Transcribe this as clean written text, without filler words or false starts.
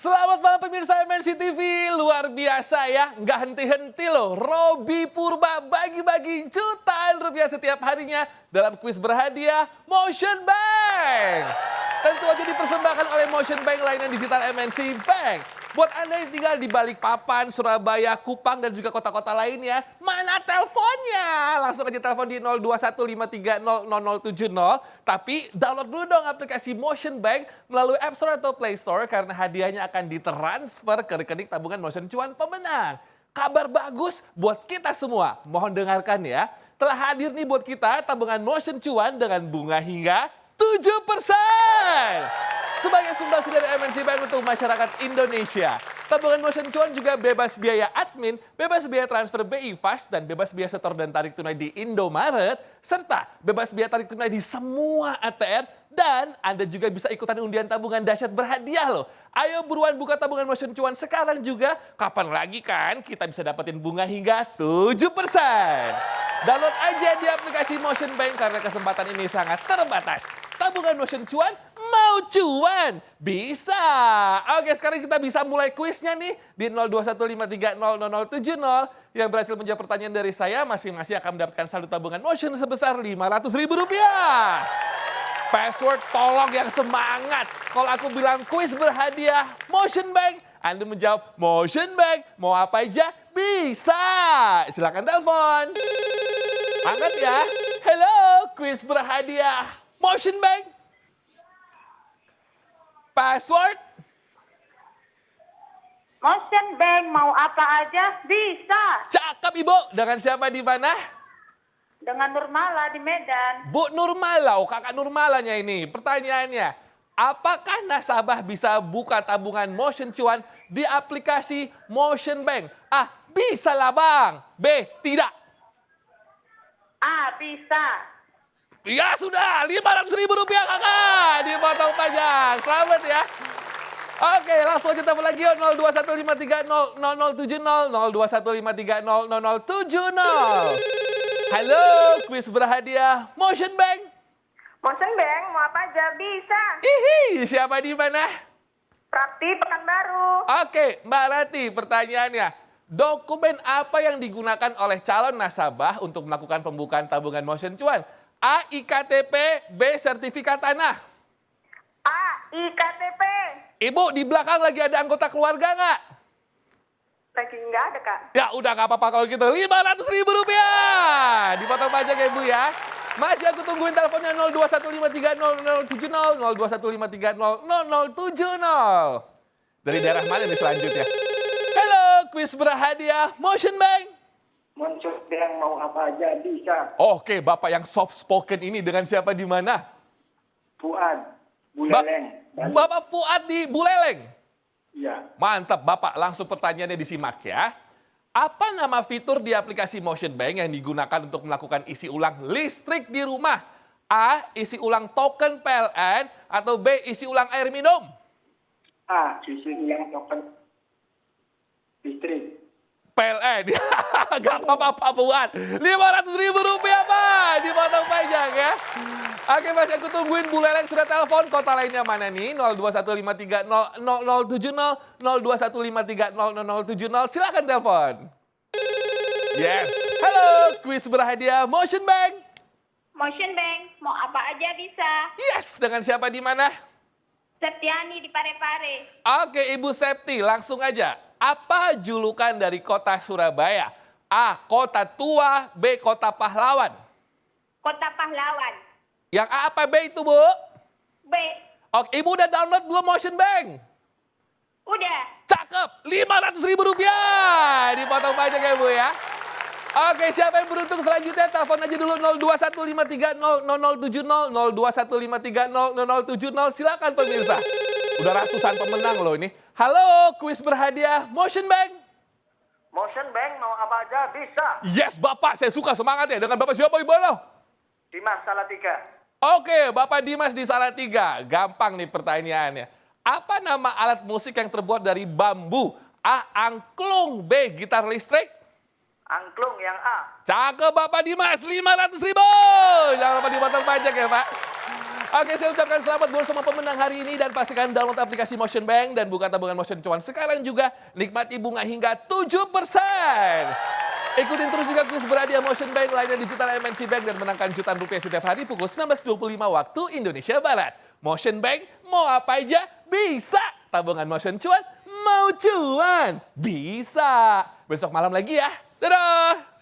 Selamat malam pemirsa MNC TV, luar biasa ya, nggak henti-henti loh. Robby Purba bagi-bagi jutaan rupiah setiap harinya dalam kuis berhadiah Motion Bank. Tentu aja dipersembahkan oleh Motion Bank layanan digital MNC Bank. Buat Anda yang tinggal di Balikpapan, Surabaya, Kupang, dan juga kota-kota lainnya, mana teleponnya? Langsung aja telepon di 0215300070. Tapi download dulu dong aplikasi Motion Bank melalui App Store atau Play Store karena hadiahnya akan ditransfer ke rekening tabungan Motion Cuan pemenang. Kabar bagus buat kita semua. Mohon dengarkan ya. Telah hadir nih buat kita tabungan Motion Cuan dengan bunga hingga 7%. Sebagai sumbangsi dari MNC Bank untuk masyarakat Indonesia. Tabungan Motion Cuan juga bebas biaya admin, bebas biaya transfer BI Fast, dan bebas biaya setor dan tarik tunai di Indomaret, serta bebas biaya tarik tunai di semua ATM, dan Anda juga bisa ikutan undian tabungan dahsyat berhadiah loh. Ayo buruan buka tabungan Motion Cuan sekarang juga, kapan lagi kan kita bisa dapetin bunga hingga 7%. Download aja di aplikasi Motion Bank karena kesempatan ini sangat terbatas. Tabungan Motion Cuan, mau cuan? Bisa. Oke, sekarang kita bisa mulai kuisnya nih di 0215300070. Yang berhasil menjawab pertanyaan dari saya, masing-masing akan mendapatkan saldo tabungan Motion sebesar Rp500.000. Password tolong yang semangat. Kalau aku bilang kuis berhadiah Motion Bank, Anda menjawab Motion Bank. Mau apa aja? Bisa. Silakan telepon. Angkat ya. Halo, kuis berhadiah Motion Bank. Password? Motion Bank mau apa aja bisa. Cakep Ibu. Dengan siapa di mana? Dengan Nurmala di Medan. Bu Nurmala, oh kakak Nurmalanya ini. Pertanyaannya, apakah nasabah bisa buka tabungan Motion Cuan di aplikasi Motion Bank? A, bisa lah Bang. B, tidak. A, bisa. Ya sudah, Rp500.000 kakak. Dipotong pajak. Selamat ya. Oke, langsung aja telepon lagi yuk. 0215300070. 0215300070. Halo, kuis berhadiah Motion Bank. Motion Bank mau apa aja bisa. Hihi, siapa di mana? Prakti Pekanbaru. Oke, Mbak Rati, pertanyaannya. Dokumen apa yang digunakan oleh calon nasabah untuk melakukan pembukaan tabungan Motion Cuan? A, IKTP, B, sertifikat tanah. A, IKTP. Ibu, di belakang lagi ada anggota keluarga nggak? Lagi nggak ada, Kak. Ya udah nggak apa-apa kalau gitu. Rp500.000. Dipotong pajak ya Bu ya. Masih aku tungguin teleponnya 0215300070. 0215300070. Dari daerah mana nih selanjutnya? Halo, kuis berhadiah Motion Bank. Motion Bank mau apa aja bisa. Oke, Bapak yang soft spoken ini dengan siapa di mana? Fuad, Buleleng. Bali. Bapak Fuad di Buleleng. Iya. Mantap, Bapak. Langsung pertanyaannya disimak ya. Apa nama fitur di aplikasi Motion Bank yang digunakan untuk melakukan isi ulang listrik di rumah? A, isi ulang token PLN, atau B, isi ulang air minum? A, isi ulang token listrik. PLN. Gak apa-apa, Fuad. Rp500.000, Pak. Dipotong pajak ya. Oke, masih aku tungguin. Buleleng sudah telepon. Kota lainnya mana nih? 0215300070. 0215300070. Silakan telepon. Yes. Halo, kuis berhadiah Motion Bank. Motion Bank mau apa aja bisa. Yes, dengan siapa di mana? Septiani di Parepare. Oke, Ibu Septi, langsung aja. Apa julukan dari kota Surabaya? A, kota tua, B, kota pahlawan. Kota Pahlawan. Yang A apa B itu, Bu? B. Oke, Ibu udah download belum Motion Bank? Udah. Cakep, Rp500.000. Dipotong pajak ya, Bu ya. Oke, siapa yang beruntung selanjutnya? Telepon aja dulu 0215300070. 0215300070. Silakan pemirsa. Udah ratusan pemenang loh ini. Halo, kuis berhadiah Motion Bank. Motion Bank mau apa aja bisa. Yes, Bapak. Saya suka semangat ya. Dengan Bapak siapa, Ibu? Dimas Salatiga. Oke, Bapak Dimas di Salatiga. Gampang nih pertanyaannya. Apa nama alat musik yang terbuat dari bambu? A, angklung. B, gitar listrik. Angklung yang A. Cakep Bapak Dimas, 500.000. Jangan lupa dipotong pajak ya Pak. Oke, saya ucapkan selamat buat semua pemenang hari ini dan pastikan download aplikasi Motion Bank dan buka tabungan Motion Cuan sekarang juga. Nikmati bunga hingga 7%. Ikutin terus juga kuis berhadiah Motion Bank lainnya digital MNC Bank dan menangkan jutaan rupiah setiap hari pukul 19.25 waktu Indonesia Barat. Motion Bank, mau apa aja bisa. Tabungan Motion Cuan, mau cuan bisa. Besok malam lagi ya. Dadah.